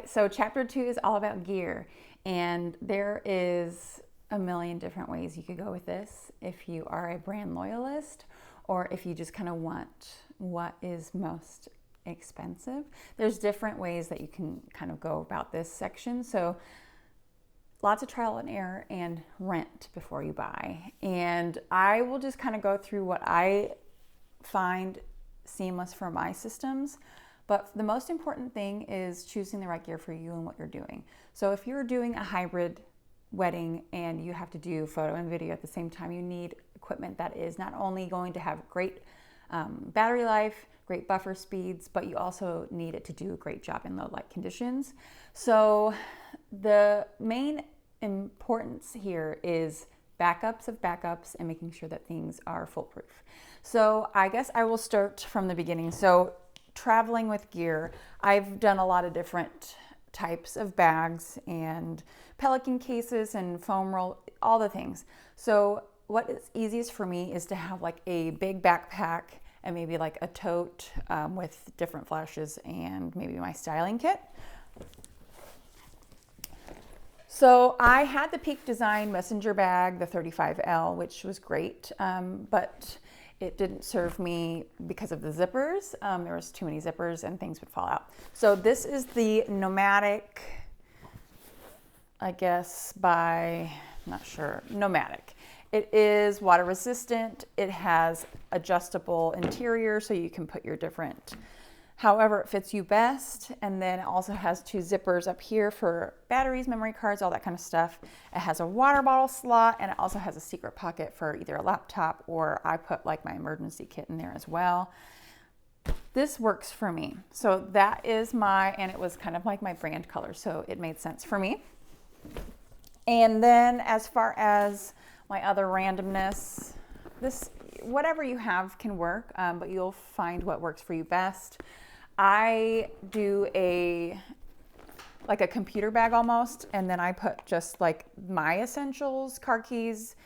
so chapter 2 is all about gear, and there is a million different ways you could go with this if you are a brand loyalist or if you just kind of want what is most expensive. There's different ways that you can kind of go about this section. So lots of trial and error and rent before you buy. And I will just kind of go through what I find seamless for my systems. But the most important thing is choosing the right gear for you and what you're doing. So if you're doing a hybrid wedding and you have to do photo and video at the same time, you need equipment that is not only going to have great battery life, great buffer speeds, but you also need it to do a great job in low light conditions. So the main importance here is backups of backups and making sure that things are foolproof. So I guess I will start from the beginning. So traveling with gear, I've done a lot of different types of bags and pelican cases and foam roll, all the things. So what is easiest for me is to have like a big backpack and maybe like a tote with different flashes and maybe my styling kit. So I had the Peak Design messenger bag, the 35L, which was great, but it didn't serve me because of the zippers. There was too many zippers and things would fall out. So this is the Nomatic, I guess I'm not sure, Nomatic. It is water resistant. It has adjustable interior so you can put your different, however it fits you best. And then it also has 2 zippers up here for batteries, memory cards, all that kind of stuff. It has a water bottle slot, and it also has a secret pocket for either a laptop, or I put like my emergency kit in there as well. This works for me. So that is and it was kind of like my brand color, so it made sense for me. And then as far as my other randomness, whatever you have can work, but you'll find what works for you best. I do like a computer bag almost, and then I put just like my essentials, car keys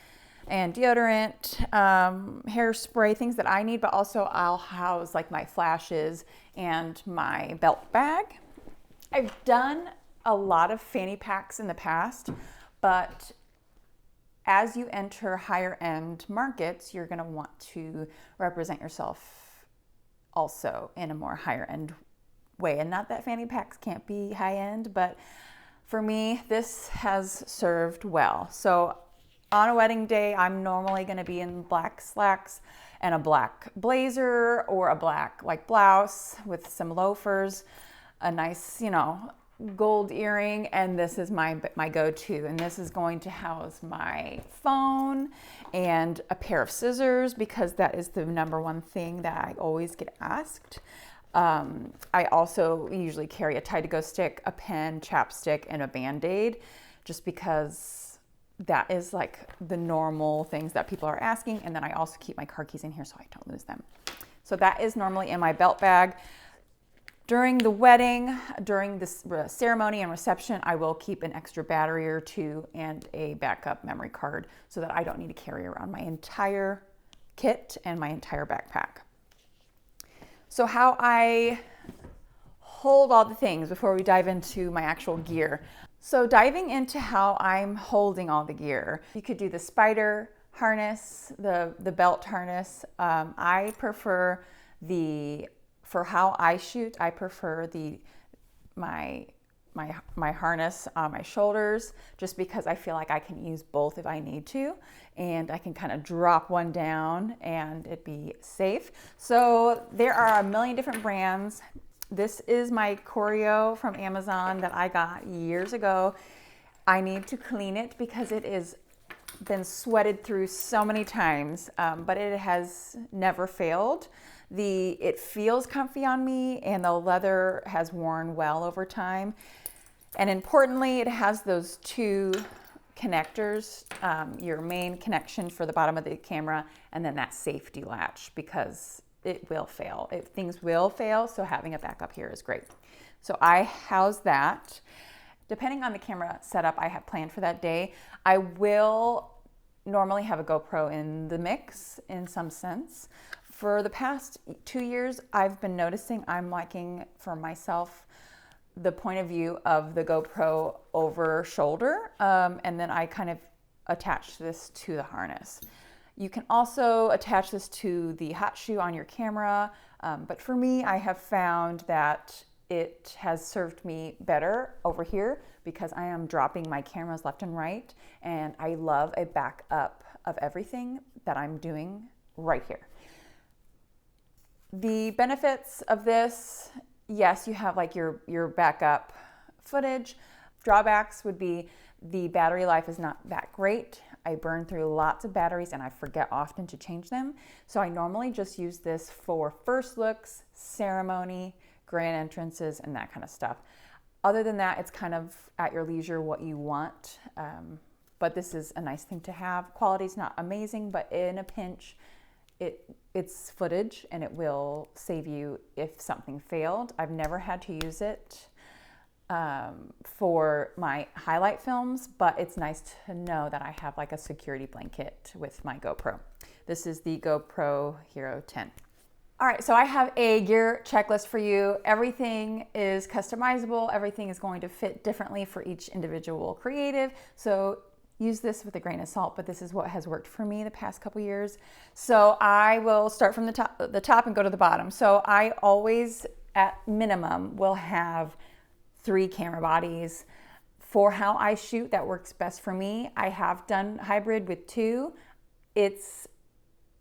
and deodorant, hairspray, things that I need, but also I'll house like my flashes and my belt bag. I've done a lot of fanny packs in the past, but as you enter higher end markets, you're going to want to represent yourself also in a more higher end way. And not that fanny packs can't be high end, but for me, this has served well. So on a wedding day, I'm normally going to be in black slacks and a black blazer or a black like blouse with some loafers, a nice, gold earring, and this is my go-to, and this is going to house my phone and a pair of scissors because that is the number one thing that I always get asked. I also usually carry a Tide-to-Go stick, a pen, chapstick, and a Band-Aid just because that is like the normal things that people are asking. And then I also keep my car keys in here so I don't lose them. So that is normally in my belt bag. During the wedding, during the ceremony and reception, I will keep an extra battery or 2 and a backup memory card so that I don't need to carry around my entire kit and my entire backpack. So how I hold all the things before we dive into my actual gear. So diving into how I'm holding all the gear, you could do the spider harness, the belt harness. I prefer for how I shoot, I prefer my harness on my shoulders just because I feel like I can use both if I need to, and I can kind of drop one down and it be safe. So there are a million different brands. This is my Choreo from Amazon that I got years ago. I need to clean it because it has been sweated through so many times, but it has never failed. It feels comfy on me, and the leather has worn well over time. And importantly, it has those 2 connectors, your main connection for the bottom of the camera, and then that safety latch because it will fail. Things will fail, so having a backup here is great. So I house that. Depending on the camera setup I have planned for that day, I will normally have a GoPro in the mix in some sense. For the past 2 years, I've been noticing I'm liking for myself the point of view of the GoPro over shoulder, and then I kind of attach this to the harness. You can also attach this to the hot shoe on your camera, but for me, I have found that it has served me better over here because I am dropping my cameras left and right, and I love a backup of everything that I'm doing right here. The benefits of this, yes, you have like your backup footage. Drawbacks would be the battery life is not that great. I burn through lots of batteries and I forget often to change them. So I normally just use this for first looks, ceremony, grand entrances, and that kind of stuff. Other than that, it's kind of at your leisure what you want. But this is a nice thing to have. Quality's not amazing, but in a pinch, it's footage and it will save you if something failed. I've never had to use it for my highlight films, but it's nice to know that I have like a security blanket with my GoPro. This is the GoPro Hero 10. All right, so I have a gear checklist for you. Everything is customizable. Everything is going to fit differently for each individual creative. So use this with a grain of salt, but this is what has worked for me the past couple years. So I will start from the top and go to the bottom. So I always, at minimum, will have 3 camera bodies. For how I shoot, that works best for me. I have done hybrid with 2. It's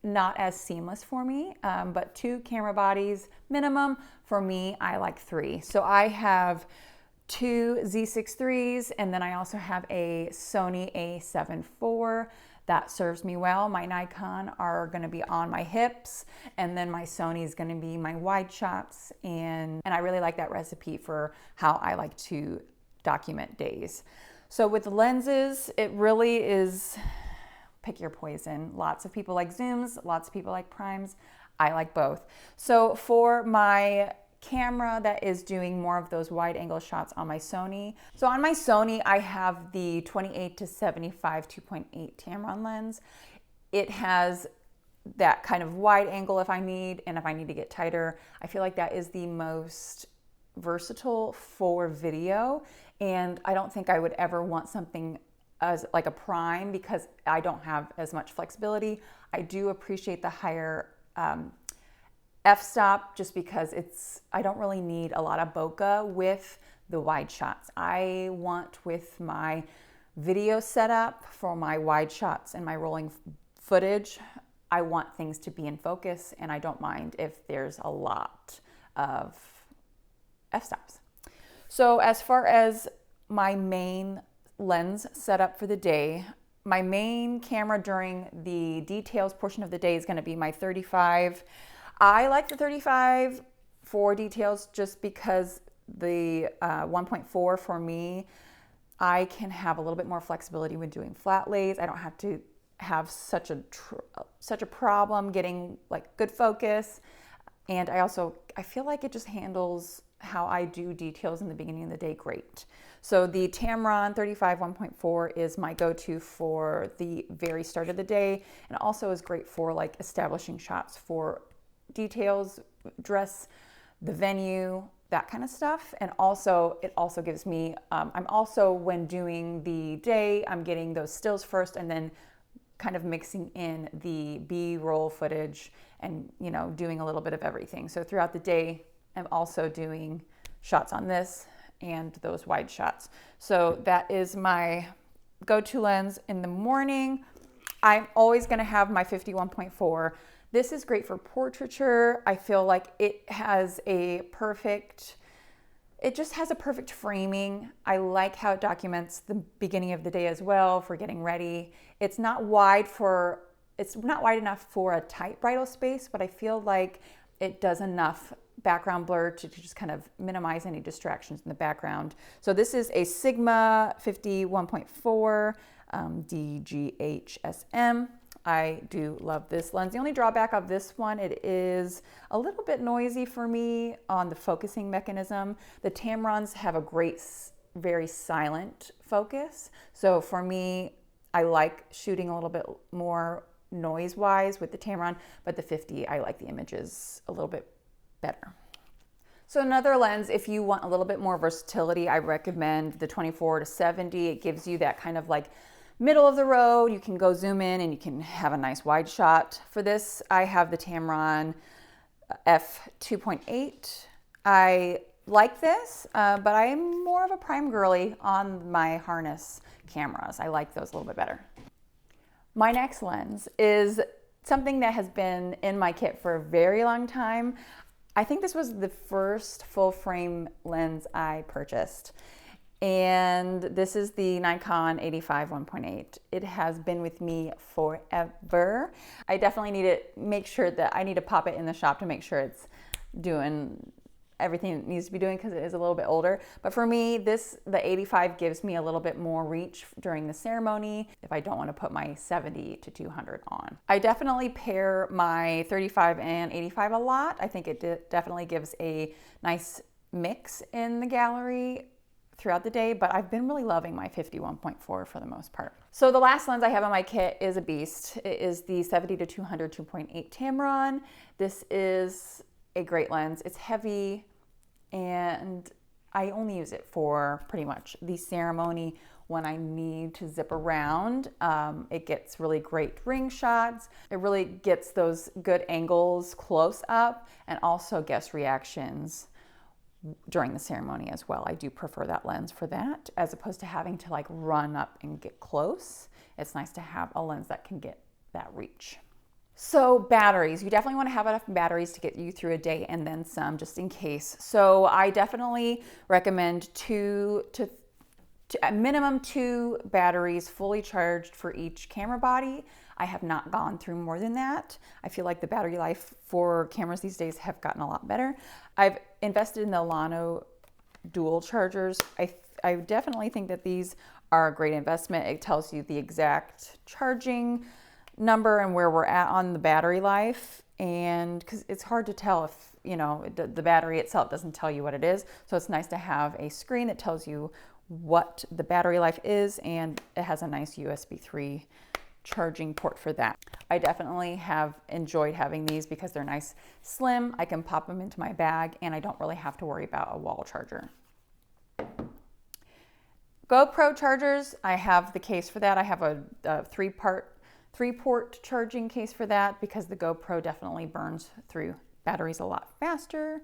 not as seamless for me, but 2 camera bodies minimum. For me, I like 3. So I have 2 Z6 IIIs, and then I also have a Sony a7 IV. That serves me well. My Nikon are gonna be on my hips, and then my Sony is gonna be my wide shots, and I really like that recipe for how I like to document days. So with the lenses, it really is pick your poison. Lots of people like zooms, lots of people like primes. I like both. So for my camera that is doing more of those wide angle shots on my Sony. So on my Sony, I have the 28-75 2.8 Tamron lens. It has that kind of wide angle if I need, and if I need to get tighter. I feel like that is the most versatile for video, and I don't think I would ever want something as like a prime because I don't have as much flexibility. I do appreciate the higher f-stop just because I don't really need a lot of bokeh with the wide shots. I want with my video setup for my wide shots and my rolling footage, I want things to be in focus, and I don't mind if there's a lot of f-stops. So as far as my main lens setup for the day, my main camera during the details portion of the day is going to be my 35. I like the 35 for details just because the 1.4 for me, I can have a little bit more flexibility when doing flat lays. I don't have to have such a problem getting like good focus, and I feel like it just handles how I do details in the beginning of the day great. So the Tamron 35 1.4 is my go-to for the very start of the day, and also is great for like establishing shots for details, dress, the venue, that kind of stuff. And also it also gives me, I'm also, when doing the day, I'm getting those stills first and then kind of mixing in the B-roll footage and, you know, doing a little bit of everything. So throughout the day, I'm also doing shots on this and those wide shots. So that is my go-to lens in the morning. I'm always gonna have my 51.4. This is great for portraiture. I feel like it has it just has a perfect framing. I like how it documents the beginning of the day as well for getting ready. It's not wide enough for a tight bridal space, but I feel like it does enough background blur to just kind of minimize any distractions in the background. So this is a Sigma 51.4 DGHSM. I do love this lens. The only drawback of this one, it is a little bit noisy for me on the focusing mechanism. The Tamrons have a great, very silent focus. So for me, I like shooting a little bit more noise-wise with the Tamron, but the 50, I like the images a little bit better. So another lens, if you want a little bit more versatility, I recommend the 24-70. It gives you that kind of like middle of the road. You can go zoom in and you can have a nice wide shot. For this, I have the Tamron f2.8. I like this, but I am more of a prime girly on my harness cameras. I like those a little bit better. My next lens is something that has been in my kit for a very long time. I think this was the first full frame lens I purchased. And this is the Nikon 85 1.8. It has been with me forever. I definitely need to make sure that I need to pop it in the shop to make sure it's doing everything it needs to be doing, because it is a little bit older. But for me, the 85 gives me a little bit more reach during the ceremony if I don't want to put my 70 to 200 on. I definitely pair my 35 and 85 a lot. I think it definitely gives a nice mix in the gallery throughout the day, but I've been really loving my 51.4 for the most part. So the last lens I have in my kit is a beast. It is the 70 to 200 2.8 Tamron. This is a great lens. It's heavy, and I only use it for pretty much the ceremony when I need to zip around. It gets really great ring shots. It really gets those good angles close up, and also guest reactions during the ceremony as well. I do prefer that lens for that, as opposed to having to like run up and get close. It's nice to have a lens that can get that reach. So batteries, you definitely want to have enough batteries to get you through a day and then some, just in case. So I definitely recommend a minimum 2 batteries fully charged for each camera body. I have not gone through more than that. I feel like the battery life for cameras these days have gotten a lot better. I've invested in the Alano dual chargers. I definitely think that these are a great investment. It tells you the exact charging number and where we're at on the battery life, and because it's hard to tell if, you know, the battery itself doesn't tell you what it is. So it's nice to have a screen that tells you what the battery life is, and it has a nice USB 3 charging port for that. I definitely have enjoyed having these because they're nice, slim. I can pop them into my bag, and I don't really have to worry about a wall charger. GoPro chargers, I have the case for that. I have a three-port charging case for that, because the GoPro definitely burns through batteries a lot faster.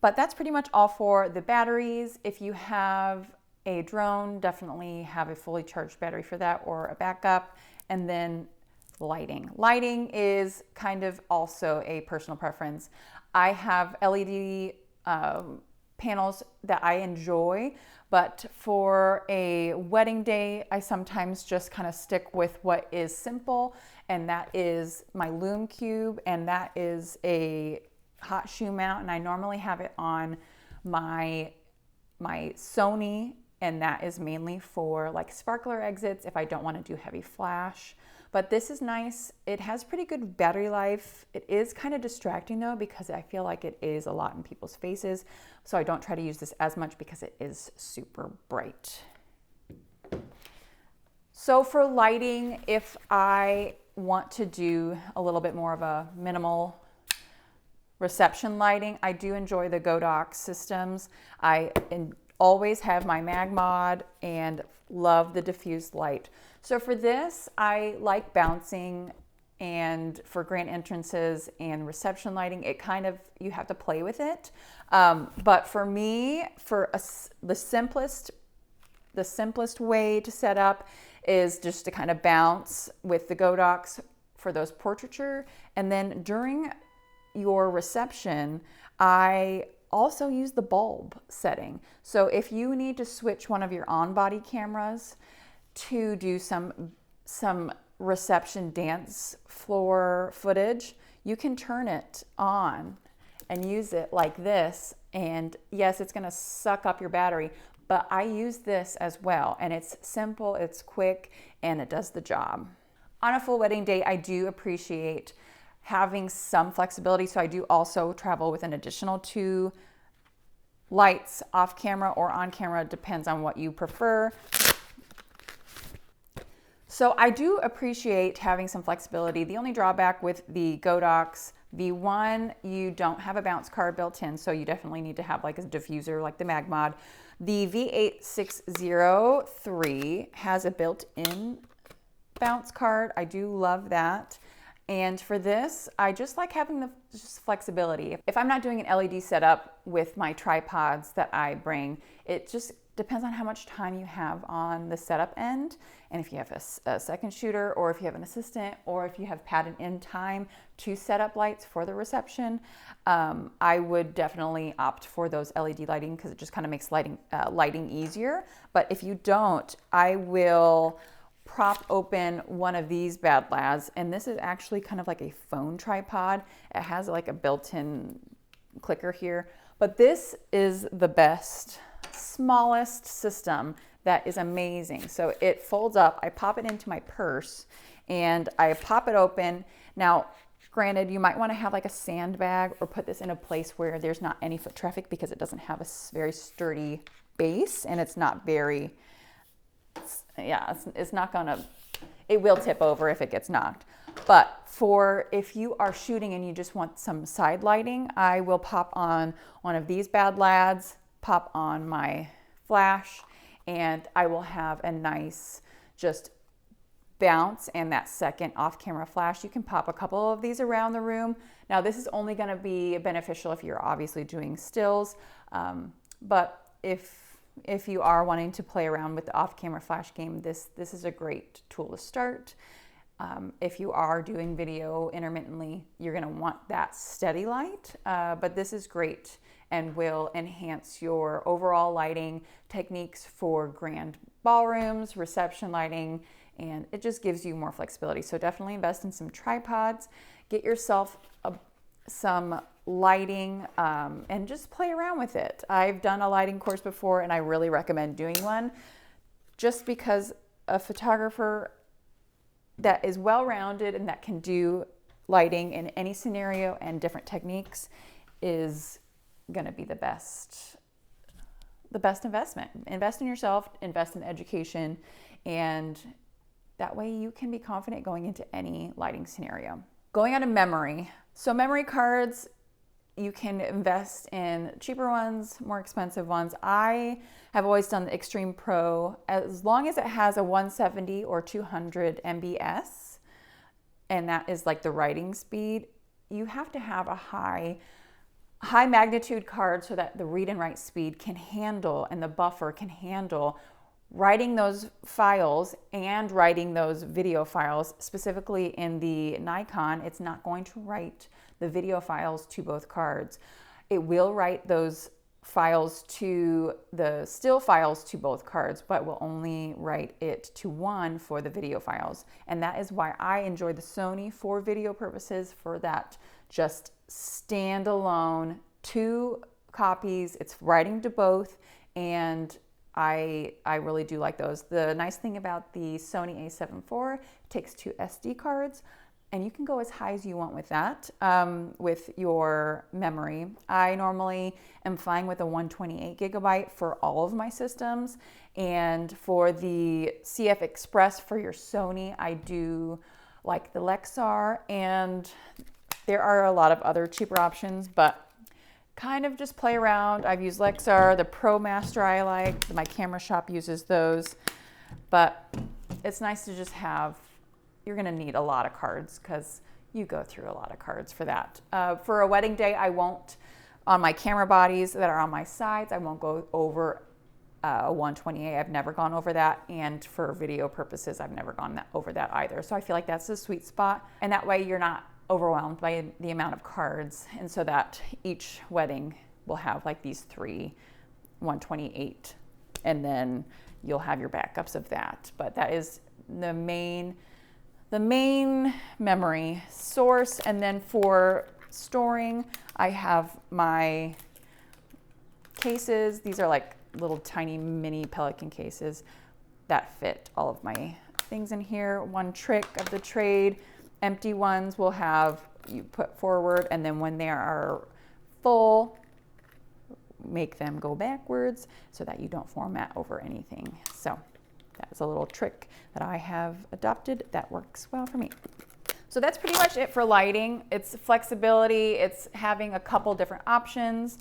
But that's pretty much all for the batteries. If you have a drone, definitely have a fully charged battery for that, or a backup. And then lighting. Lighting is kind of also a personal preference. I have LED panels that I enjoy, but for a wedding day, I sometimes just kind of stick with what is simple, and that is my Lume Cube, and that is a hot shoe mount, and I normally have it on my Sony, and that is mainly for like sparkler exits if I don't want to do heavy flash. But this is nice. It has pretty good battery life. It is kind of distracting though, because I feel like it is a lot in people's faces. So I don't try to use this as much because it is super bright. So for lighting, if I want to do a little bit more of a minimal reception lighting, I do enjoy the Godox systems. I always have my Magmod and love the diffused light. So for this, I like bouncing, and for grand entrances and reception lighting, it kind of, you have to play with it. But for me, the simplest way to set up is just to kind of bounce with the Godox for those portraiture. And then during your reception, I also use the bulb setting. So if you need to switch one of your on-body cameras to do some reception dance floor footage, you can turn it on and use it like this. And yes, it's gonna suck up your battery, but I use this as well. And it's simple, it's quick, and it does the job. On a full wedding day, I do appreciate having some flexibility. So I do also travel with an additional 2 lights off camera or on camera, depends on what you prefer. So I do appreciate having some flexibility. The only drawback with the Godox V1, you don't have a bounce card built in, so you definitely need to have like a diffuser like the Magmod. The V8603 has a built-in bounce card. I do love that. And for this, I just like having the just flexibility. If I'm not doing an LED setup with my tripods that I bring, it just depends on how much time you have on the setup end. And if you have a second shooter, or if you have an assistant, or if you have padded in time to set up lights for the reception, I would definitely opt for those LED lighting because it just kind of makes lighting easier. But if you don't, I will prop open one of these bad lads, and this is actually kind of like a phone tripod. It has like a built-in clicker here, but this is the best, smallest system that is amazing. So it folds up, I pop it into my purse and I pop it open. Now, granted, you might want to have like a sandbag or put this in a place where there's not any foot traffic because it doesn't have a very sturdy base and it's not very, yeah, it's not gonna, it will tip over if it gets knocked. But for if you are shooting and you just want some side lighting, I will pop on one of these bad lads, pop on my flash, and I will have a nice just bounce and that second off-camera flash. You can pop a couple of these around the room. Now this is only gonna be beneficial if you're obviously doing stills, but if you are wanting to play around with the off-camera flash game, this is a great tool to start. If you are doing video intermittently, you're gonna want that steady light, but this is great and will enhance your overall lighting techniques for grand ballrooms, reception lighting, and it just gives you more flexibility. So definitely invest in some tripods, get yourself some lighting, and just play around with it. I've done a lighting course before and I really recommend doing one just because a photographer that is well-rounded and that can do lighting in any scenario and different techniques is gonna be the best investment. Invest in yourself, invest in education, and that way you can be confident going into any lighting scenario. Going on to memory. So memory cards, you can invest in cheaper ones, more expensive ones. I have always done the Extreme Pro as long as it has a 170 or 200 MBS, and that is like the writing speed. You have to have a high magnitude card so that the read and write speed can handle and the buffer can handle writing those files and writing those video files. Specifically in the Nikon, it's not going to write the video files to both cards. It will write those files to the still files to both cards, but will only write it to one for the video files. And that is why I enjoy the Sony for video purposes, for that just standalone 2 copies. It's writing to both, and I really do like those. The nice thing about the Sony a7 IV, it takes 2 SD cards, and you can go as high as you want with that, with your memory. I normally am fine with a 128 gigabyte for all of my systems, and for the CF Express for your Sony, I do like the Lexar, and there are a lot of other cheaper options, but kind of just play around. I've used Lexar, the ProMaster I like, my camera shop uses those, but it's nice to just have, you're gonna need a lot of cards because you go through a lot of cards for that. For a wedding day, I won't, on my camera bodies that are on my sides, I won't go over a 128. I've never gone over that, and for video purposes, I've never gone over that either. So I feel like that's the sweet spot, and that way you're not overwhelmed by the amount of cards, and so that each wedding will have like these 3 128, and then you'll have your backups of that. But that is the main memory source. And then for storing, I have my cases. These are like little tiny mini Pelican cases that fit all of my things in here. One trick of the trade, empty ones will have you put forward, and then when they are full, make them go backwards so that you don't format over anything. So that's a little trick that I have adopted that works well for me. So that's pretty much it for lighting. It's flexibility, it's having a couple different options.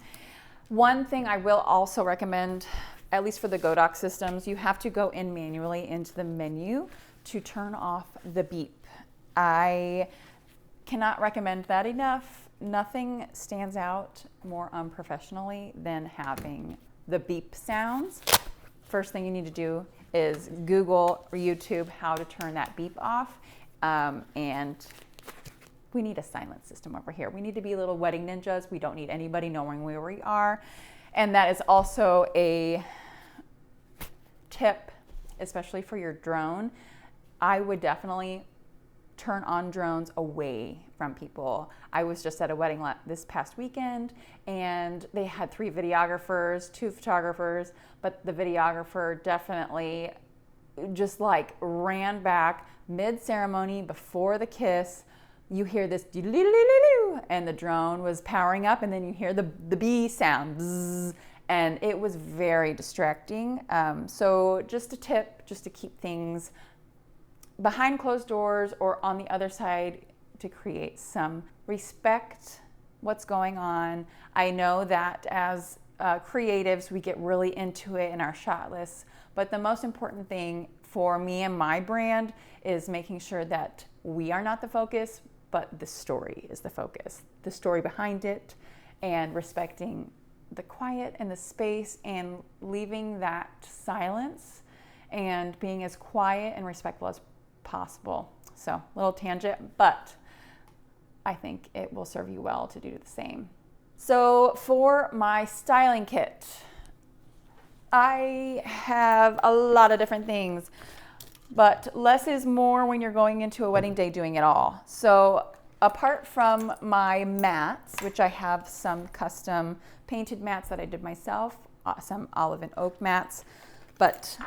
One thing I will also recommend, at least for the Godox systems, you have to go in manually into the menu to turn off the beep. I cannot recommend that enough. Nothing stands out more unprofessionally than having the beep sounds. First thing you need to do is Google or YouTube how to turn that beep off. And we need a silent system over here. We need to be little wedding ninjas. We don't need anybody knowing where we are. And that is also a tip, especially for your drone. I would definitely turn on drones away from people. I was just at a wedding this past weekend, and they had 3 videographers, 2 photographers, but the videographer definitely just like ran back mid-ceremony before the kiss. You hear this and the drone was powering up, and then you hear the bee sound, bzzz, and it was very distracting. So just a tip, just to keep things behind closed doors or on the other side to create some respect what's going on. I know that as creatives, we get really into it in our shot lists, but the most important thing for me and my brand is making sure that we are not the focus, but the story is the focus, the story behind it, and respecting the quiet and the space and leaving that silence and being as quiet and respectful as possible. So, little tangent, but I think it will serve you well to do the same. So for my styling kit, I have a lot of different things, but less is more when you're going into a wedding day doing it all. So apart from my mats, which I have some custom painted mats that I did myself, some olive and oak mats, but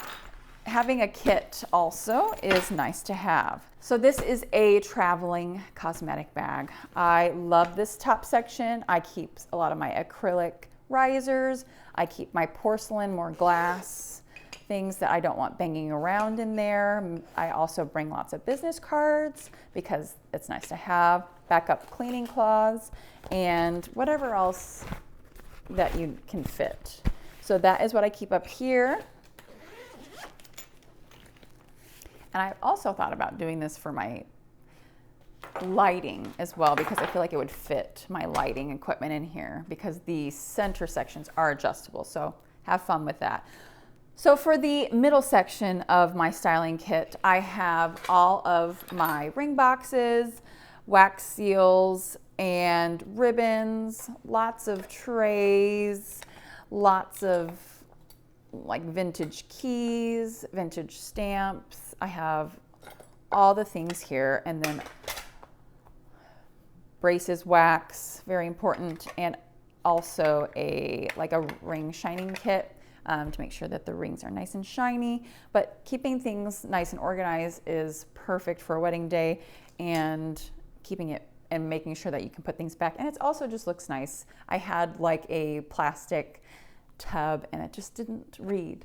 having a kit also is nice to have. So this is a traveling cosmetic bag. I love this top section. I keep a lot of my acrylic risers. I keep my porcelain, more glass things that I don't want banging around in there. I also bring lots of business cards because it's nice to have, backup cleaning cloths, and whatever else that you can fit. So that is what I keep up here. And I also thought about doing this for my lighting as well, because I feel like it would fit my lighting equipment in here because the center sections are adjustable. So have fun with that. So for the middle section of my styling kit, I have all of my ring boxes, wax seals, and ribbons, lots of trays, lots of like vintage keys, vintage stamps. I have all the things here, and then braces, wax, very important, and also a ring shining kit to make sure that the rings are nice and shiny. But keeping things nice and organized is perfect for a wedding day, and keeping it and making sure that you can put things back. And it also just looks nice. I had like a plastic tub, and it just didn't read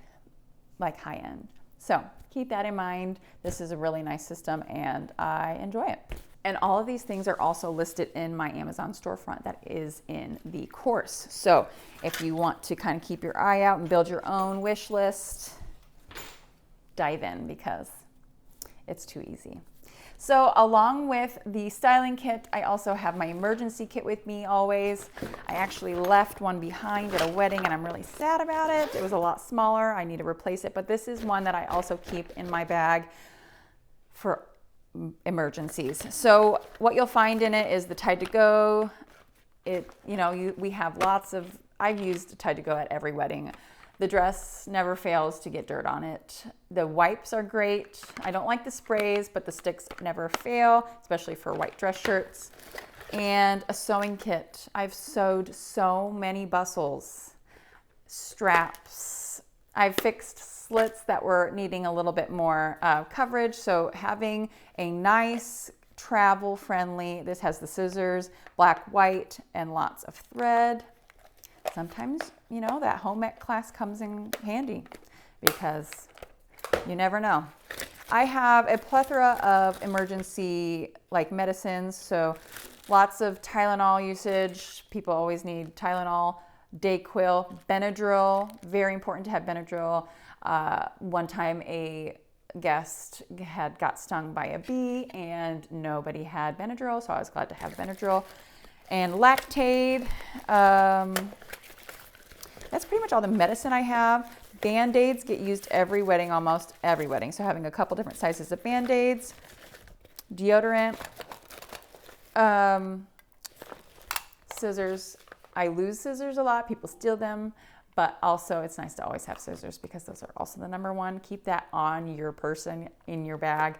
like high end. So keep that in mind. This is a really nice system, and I enjoy it. And all of these things are also listed in my Amazon storefront that is in the course. So if you want to kind of keep your eye out and build your own wish list, dive in because it's too easy. So along with the styling kit, I also have my emergency kit with me always. I actually left one behind at a wedding, and I'm really sad about it. It was a lot smaller. I need to replace it, but this is one that I also keep in my bag for emergencies. So what you'll find in it is the Tide to Go. We have lots of, I've used Tide to Go at every wedding. The dress never fails to get dirt on it. The wipes are great. I don't like the sprays, but the sticks never fail, especially for white dress shirts. And a sewing kit. I've sewed so many bustles, straps. I've fixed slits that were needing a little bit more coverage. So having a nice travel friendly, this has the scissors, black, white, and lots of thread. Sometimes, that home ec class comes in handy because you never know. I have a plethora of emergency like medicines. So lots of Tylenol usage. People always need Tylenol, Dayquil, Benadryl. Very important to have Benadryl. One time a guest got stung by a bee and nobody had Benadryl, so I was glad to have Benadryl. And Lactaid. That's pretty much all the medicine I have. Band-Aids get used every wedding, almost every wedding. So having a couple different sizes of Band-Aids. Deodorant. Scissors. I lose scissors a lot. People steal them. But also it's nice to always have scissors because those are also the number one. Keep that on your person, in your bag.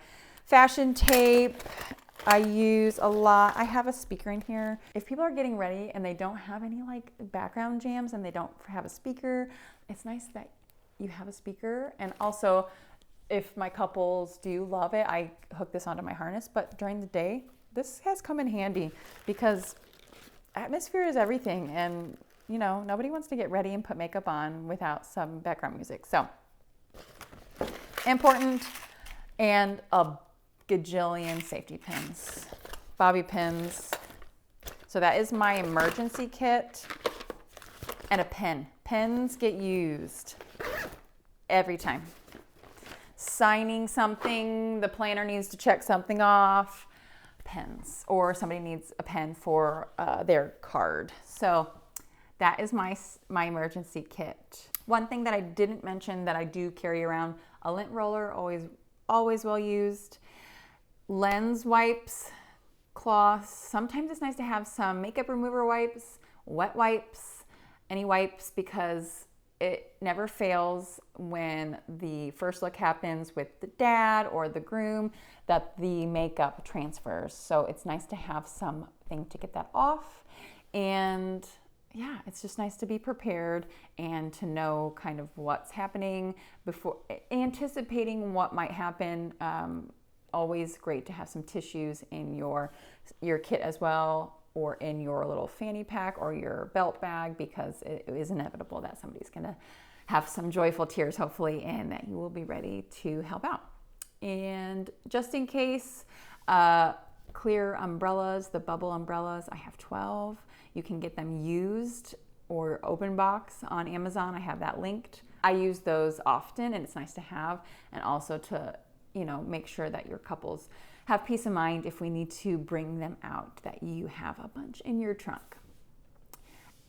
Fashion tape. I use a lot. I have a speaker in here. If people are getting ready and they don't have any like background jams and they don't have a speaker, it's nice that you have a speaker. And also, if my couples do love it, I hook this onto my harness. But during the day, this has come in handy because atmosphere is everything. And you know, nobody wants to get ready and put makeup on without some background music. So important. And a gajillion safety pins, bobby pins. So that is my emergency kit. And a pen. Pens get used every time. Signing something, the planner needs to check something off, pens. Or somebody needs a pen for their card. So that is my emergency kit. One thing that I didn't mention that I do carry around, a lint roller, always well used. Lens wipes, cloths. Sometimes it's nice to have some makeup remover wipes, wet wipes, any wipes, because it never fails when the first look happens with the dad or the groom that the makeup transfers. So it's nice to have something to get that off. And yeah, it's just nice to be prepared and to know kind of what's happening before, anticipating what might happen. Always great to have some tissues in your kit as well, or in your little fanny pack or your belt bag, because it is inevitable that somebody's gonna have some joyful tears, hopefully, and that you will be ready to help out. And just in case, clear umbrellas, the bubble umbrellas, I have 12. You can get them used or open box on Amazon. I have that linked. I use those often, and it's nice to have, and also to, you know, make sure that your couples have peace of mind if we need to bring them out, that you have a bunch in your trunk.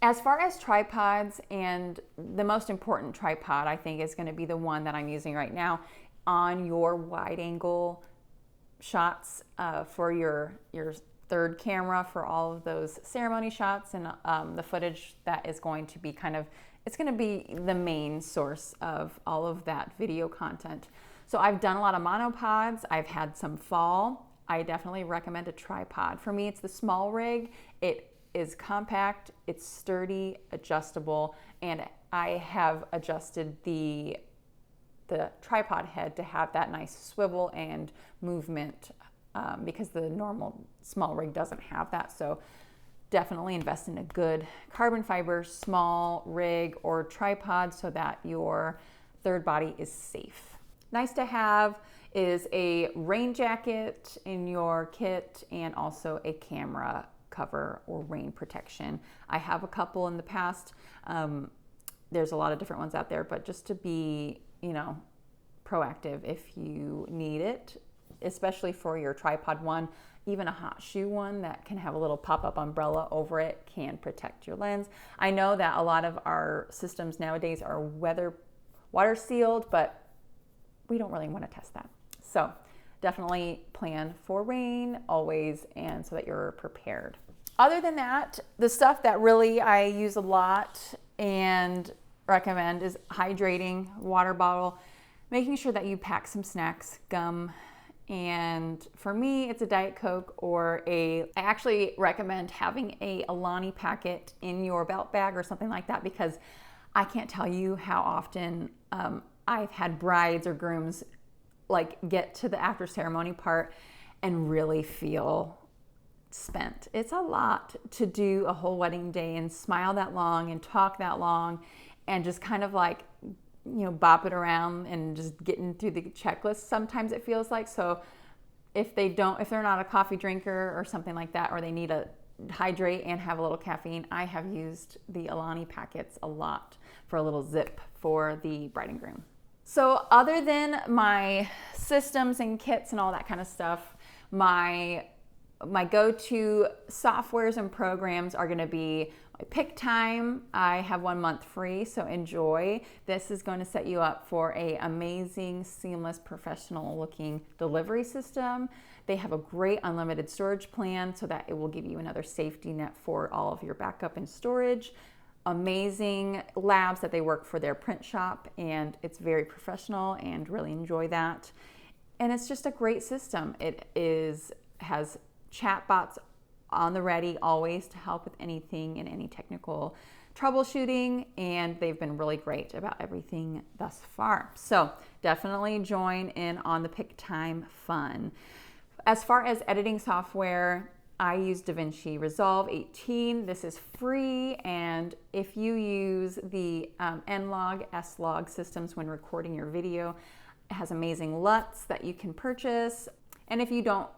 As far as tripods, and the most important tripod I think is going to be the one that I'm using right now on your wide angle shots for your third camera, for all of those ceremony shots and the footage that is going to be it's going to be the main source of all of that video content. So I've done a lot of monopods. I've had some fall. I definitely recommend a tripod. For me, it's the small rig. It is compact, it's sturdy, adjustable, and I have adjusted the tripod head to have that nice swivel and movement because the normal small rig doesn't have that. So definitely invest in a good carbon fiber small rig or tripod so that your third body is safe. Nice to have is a rain jacket in your kit and also a camera cover or rain protection. I have a couple in the past. There's a lot of different ones out there, but just to be, you know, proactive if you need it, especially for your tripod one. Even a hot shoe one that can have a little pop-up umbrella over it can protect your lens. I know that a lot of our systems nowadays are water sealed, but we don't really want to test that. So definitely plan for rain always, and so that you're prepared. Other than that, the stuff that really I use a lot and recommend is hydrating, water bottle, making sure that you pack some snacks, gum, and for me, it's a Diet Coke I actually recommend having a Alani packet in your belt bag or something like that, because I can't tell you how often I've had brides or grooms like get to the after ceremony part and really feel spent. It's a lot to do a whole wedding day and smile that long and talk that long and just kind of like bop it around and just getting through the checklist. Sometimes it feels like. So if they're not a coffee drinker or something like that, or they need to hydrate and have a little caffeine, I have used the Alani packets a lot for a little zip for the bride and groom. So other than my systems and kits and all that kind of stuff, my go-to softwares and programs are going to be my PickTime. I have 1 month free, so enjoy. This is going to set you up for an amazing, seamless, professional looking delivery system. They have a great unlimited storage plan so that it will give you another safety net for all of your backup and storage. Amazing labs that they work for their print shop, and it's very professional and really enjoy that. And it's just a great system. It has chat bots on the ready always to help with anything and any technical troubleshooting, and they've been really great about everything thus far. So definitely join in on the PickTime fun. As far as editing software, I use DaVinci Resolve 18. This is free, and if you use the N-Log, S-Log systems when recording your video, it has amazing LUTs that you can purchase. And if you don't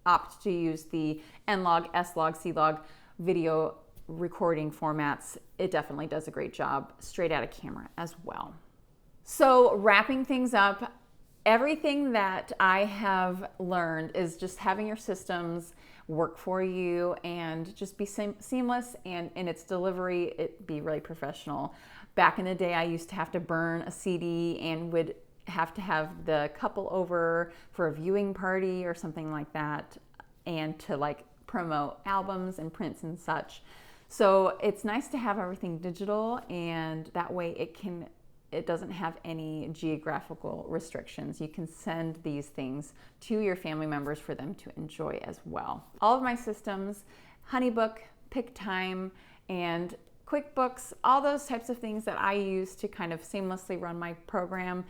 opt to use the N-Log, S-Log, C-Log video recording formats, it definitely does a great job straight out of camera as well. So wrapping things up, everything that I have learned is just having your systems work for you and just be seamless, and in its delivery, it be really professional. Back in the day, I used to have to burn a CD and would have to have the couple over for a viewing party or something like that, and to like promote albums and prints and such. So it's nice to have everything digital, and that way it doesn't have any geographical restrictions. You can send these things to your family members for them to enjoy as well. All of my systems, HoneyBook, PickTime, and QuickBooks, all those types of things that I use to kind of seamlessly run my program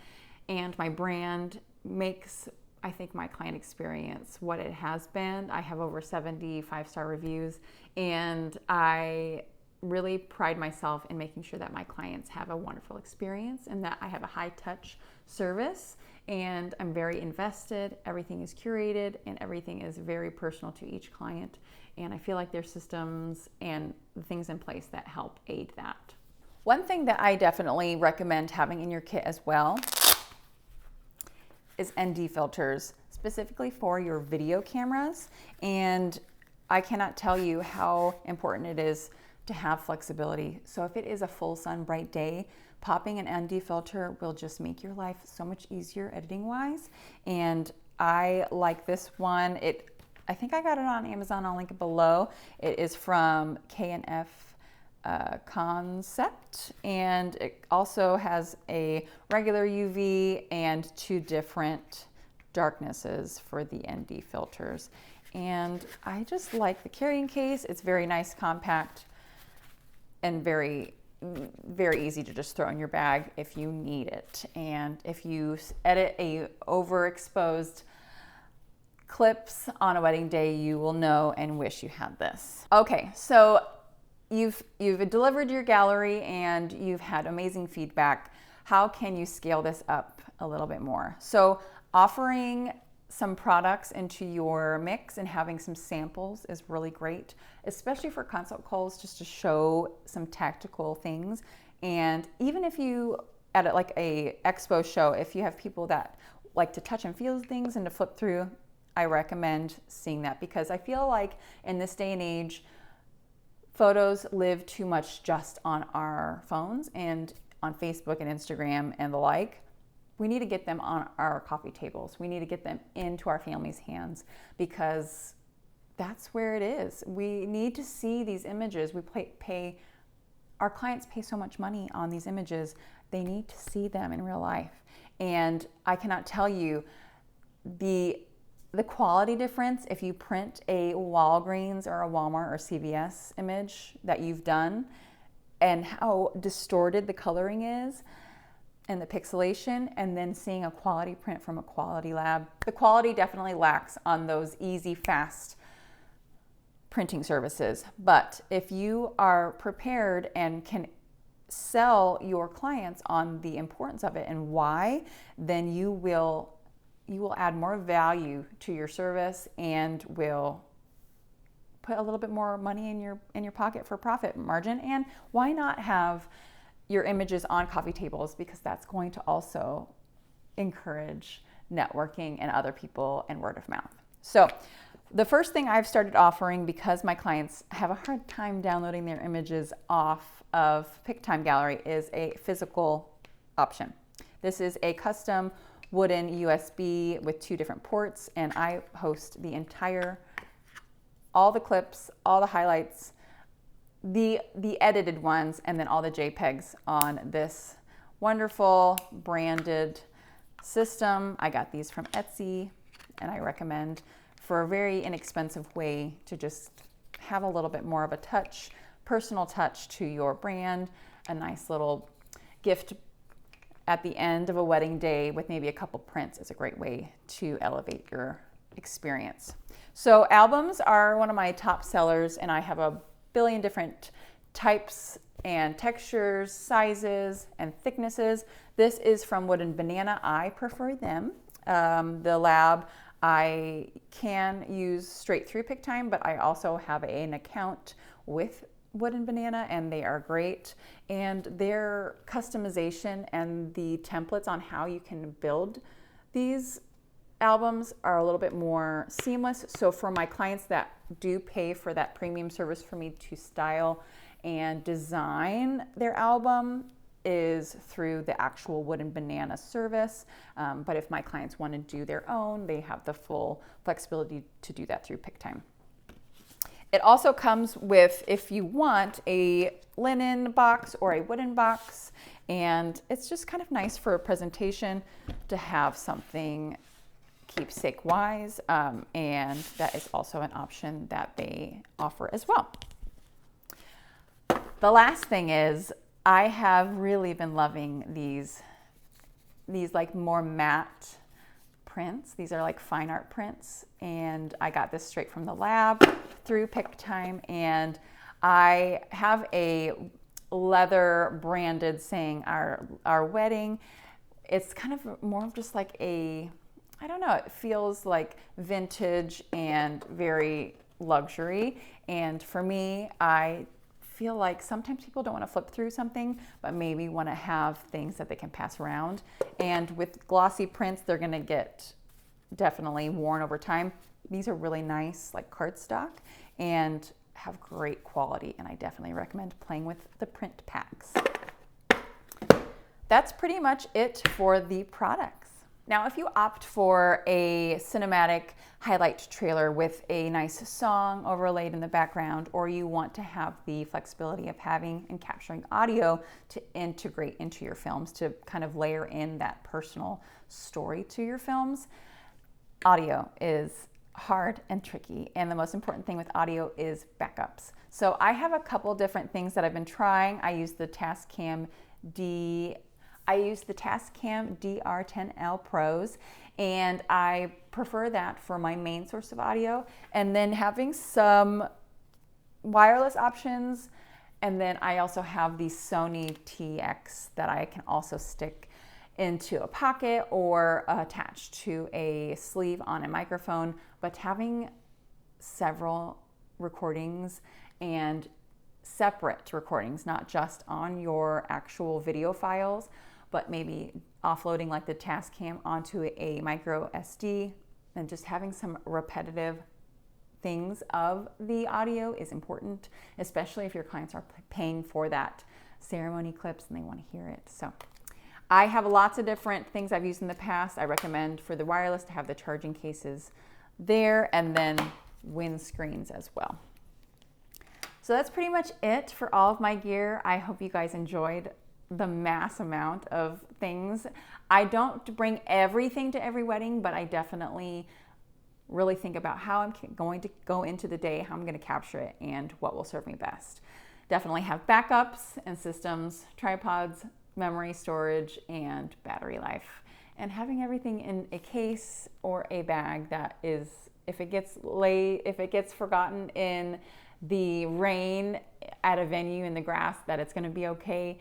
and my brand makes, I think, my client experience what it has been. I have over 70 5-star reviews, and I really pride myself in making sure that my clients have a wonderful experience and that I have a high-touch service, and I'm very invested. Everything is curated and everything is very personal to each client, and I feel like there's systems and things in place that help aid that. One thing that I definitely recommend having in your kit as well is ND filters, specifically for your video cameras. And I cannot tell you how important it is to have flexibility. So if it is a full sun bright day, popping an ND filter will just make your life so much easier editing wise. And I like this one. I think I got it on Amazon. I'll link it below. It is from K&F Concept, and it also has a regular UV and 2 different darknesses for the ND filters. And I just like the carrying case. It's very nice, compact, and very, very easy to just throw in your bag if you need it. And if you edit a overexposed clips on a wedding day, you will know and wish you had this. Okay, so you've delivered your gallery and you've had amazing feedback. How can you scale this up a little bit more? So offering some products into your mix and having some samples is really great, especially for consult calls, just to show some tactical things. And even if you, at like a expo show, if you have people that like to touch and feel things and to flip through, I recommend seeing that, because I feel like in this day and age, photos live too much just on our phones and on Facebook and Instagram and the like. We need to get them on our coffee tables. We need to get them into our family's hands, because that's where it is. We need to see these images. Our clients pay so much money on these images. They need to see them in real life. And I cannot tell you the quality difference if you print a Walgreens or a Walmart or CVS image that you've done, and how distorted the coloring is and the pixelation, and then seeing a quality print from a quality lab. The quality definitely lacks on those easy, fast printing services. But if you are prepared and can sell your clients on the importance of it and why, then you will add more value to your service and will put a little bit more money in your pocket for profit margin. And why not have your images on coffee tables, because that's going to also encourage networking and other people and word of mouth. So the first thing I've started offering, because my clients have a hard time downloading their images off of PicTime Gallery, is a physical option. This is a custom wooden USB with 2 different ports, and I host all the clips, all the highlights, the edited ones, and then all the JPEGs on this wonderful branded system. I got these from Etsy, and I recommend, for a very inexpensive way to just have a little bit more of a touch, personal touch to your brand. A nice little gift at the end of a wedding day with maybe a couple prints is a great way to elevate your experience. So albums are one of my top sellers, and I have a billion different types and textures, sizes, and thicknesses. This is from Wooden Banana. I prefer them. The lab I can use straight through PicTime, but I also have an account with Wooden Banana, and they are great. And their customization and the templates on how you can build these albums are a little bit more seamless. So for my clients that do pay for that premium service for me to style and design their album, is through the actual Wooden Banana service. But if my clients want to do their own, they have the full flexibility to do that through PicTime. It also comes with, if you want, a linen box or a wooden box, and it's just kind of nice for a presentation to have something keepsake wise, and that is also an option that they offer as well. The last thing is, I have really been loving these like more matte prints. These are like fine art prints, and I got this straight from the lab through PicTime, and I have a leather branded saying our wedding. It's kind of more of just like I don't know, it feels like vintage and very luxury. And for me, I feel like sometimes people don't want to flip through something, but maybe want to have things that they can pass around. And with glossy prints, they're going to get definitely worn over time. These are really nice, like cardstock, and have great quality. And I definitely recommend playing with the print packs. That's pretty much it for the products. Now, if you opt for a cinematic highlight trailer with a nice song overlaid in the background, or you want to have the flexibility of having and capturing audio to integrate into your films to kind of layer in that personal story to your films, audio is hard and tricky. And the most important thing with audio is backups. So I have a couple different things that I've been trying. I use the Tascam DR10L Pros, and I prefer that for my main source of audio, and then having some wireless options. And then I also have the Sony TX that I can also stick into a pocket or attach to a sleeve on a microphone. But having several recordings and separate recordings, not just on your actual video files, but maybe offloading like the Tascam onto a micro SD, and just having some repetitive things of the audio is important, especially if your clients are paying for that ceremony clips and they want to hear it. So I have lots of different things I've used in the past. I recommend for the wireless to have the charging cases there, and then windscreens as well. So that's pretty much it for all of my gear. I hope you guys enjoyed the mass amount of things. I don't bring everything to every wedding, but I definitely really think about how I'm going to go into the day, how I'm going to capture it, and what will serve me best. Definitely have backups and systems, tripods, memory storage, and battery life. And having everything in a case or a bag that is, if it gets forgotten in the rain at a venue in the grass, that it's going to be okay.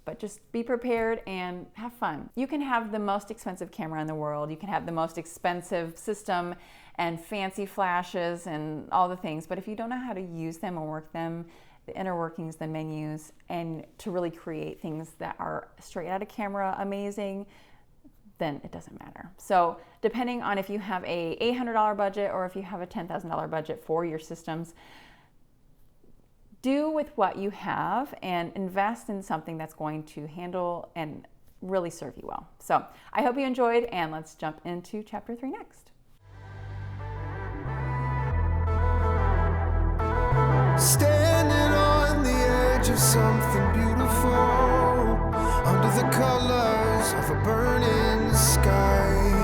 But just be prepared and have fun. You can have the most expensive camera in the world. You can have the most expensive system and fancy flashes and all the things. But if you don't know how to use them or work them, the inner workings, the menus, and to really create things that are straight out of camera amazing, then it doesn't matter. So depending on if you have a $800 budget or if you have a $10,000 budget for your systems, do with what you have and invest in something that's going to handle and really serve you well. So I hope you enjoyed, and let's jump into chapter 3 next. Standing on the edge of something beautiful, under the colors of a burning sky.